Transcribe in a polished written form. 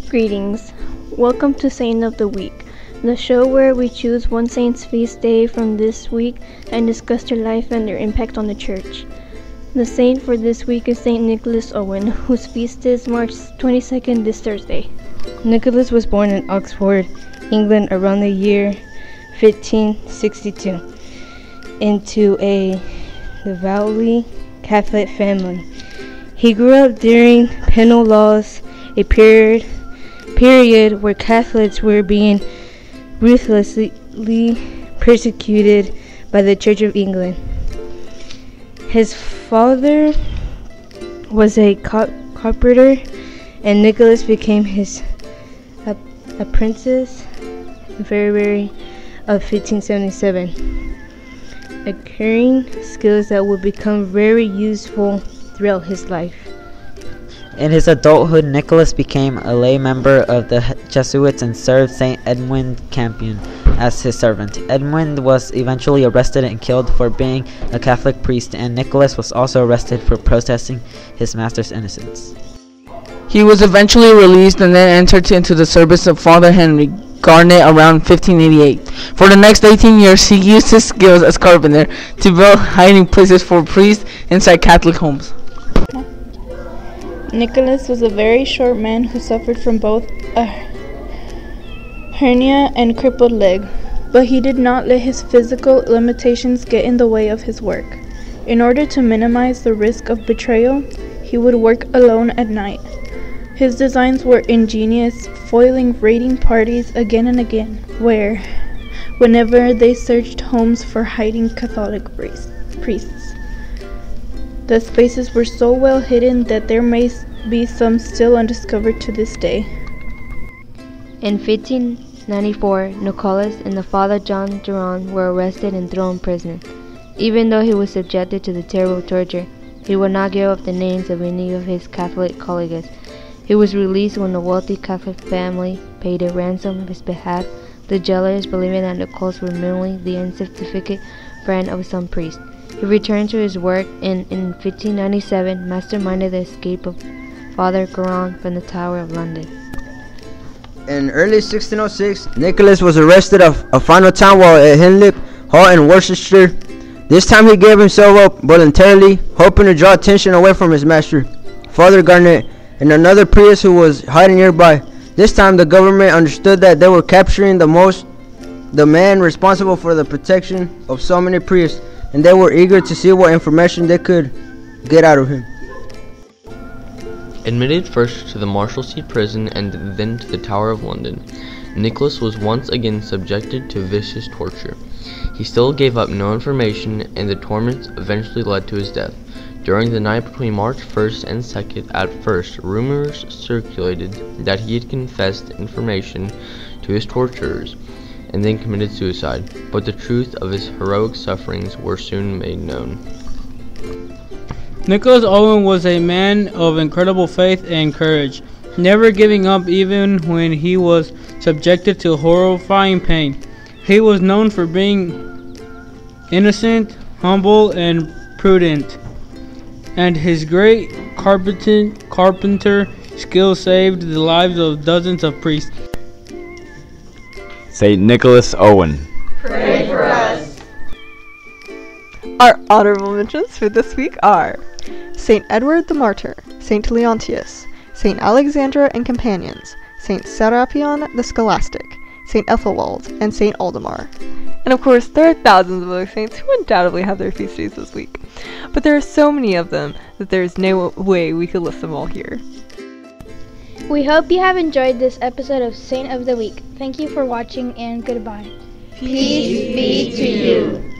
Greetings. Welcome to Saint of the Week, the show where we choose one saint's feast day from this week and discuss their life and their impact on the church. The saint for this week is Saint Nicholas Owen, whose feast is March 22nd this Thursday. Nicholas was born in Oxford, England around the year 1562 into a devoutly Catholic family. He grew up during penal laws, a period where Catholics were being ruthlessly persecuted by the Church of England. His father was a carpenter, and Nicholas became his apprentice in February of 1577, acquiring skills that would become very useful throughout his life. In his adulthood, Nicholas became a lay member of the Jesuits and served Saint Edmund Campion as his servant. Edmund was eventually arrested and killed for being a Catholic priest, and Nicholas was also arrested for protesting his master's innocence. He was eventually released and then entered into the service of Father Henry Garnet around 1588. For the next 18 years, he used his skills as carpenter to build hiding places for priests inside Catholic homes. Nicholas was a very short man who suffered from both a hernia and crippled leg, but he did not let his physical limitations get in the way of his work. In order to minimize the risk of betrayal, he would work alone at night. His designs were ingenious, foiling raiding parties again and again, whenever they searched homes for hiding Catholic priests. The spaces were so well hidden that there may be some still undiscovered to this day. In 1594, Nicholas and the Father John Duran were arrested and thrown in prison. Even though he was subjected to the terrible torture, he would not give up the names of any of his Catholic colleagues. He was released when a wealthy Catholic family paid a ransom on his behalf, the jailers believing that Nicholas was merely the insignificant friend of some priest. He returned to his work and in 1597 masterminded the escape of Father Guerin from the Tower of London. In early 1606, Nicholas was arrested a final time while at Henlip Hall in Worcestershire. This time he gave himself up voluntarily, hoping to draw attention away from his master, Father Garnet, and another priest who was hiding nearby. This time the government understood that they were capturing the man responsible for the protection of so many priests, and they were eager to see what information they could get out of him. Admitted first to the Marshalsea prison and then to the Tower of London, Nicholas was once again subjected to vicious torture. He still gave up no information, and the torments eventually led to his death. During the night between March 1st and 2nd, at first, rumors circulated that he had confessed information to his torturers and then committed suicide, but the truth of his heroic sufferings were soon made known. Nicholas Owen was a man of incredible faith and courage, never giving up even when he was subjected to horrifying pain. He was known for being innocent, humble, and prudent, and his great carpenter skill saved the lives of dozens of priests. Saint Nicholas Owen. Pray for us. Our honorable mentions for this week are Saint Edward the Martyr, Saint Leontius, Saint Alexandra and Companions, Saint Serapion the Scholastic, Saint Ethelwald, and Saint Aldemar. And of course, there are thousands of other saints who undoubtedly have their feast days this week. But there are so many of them that there is no way we could list them all here. We hope you have enjoyed this episode of Saint of the Week. Thank you for watching and goodbye. Peace be to you.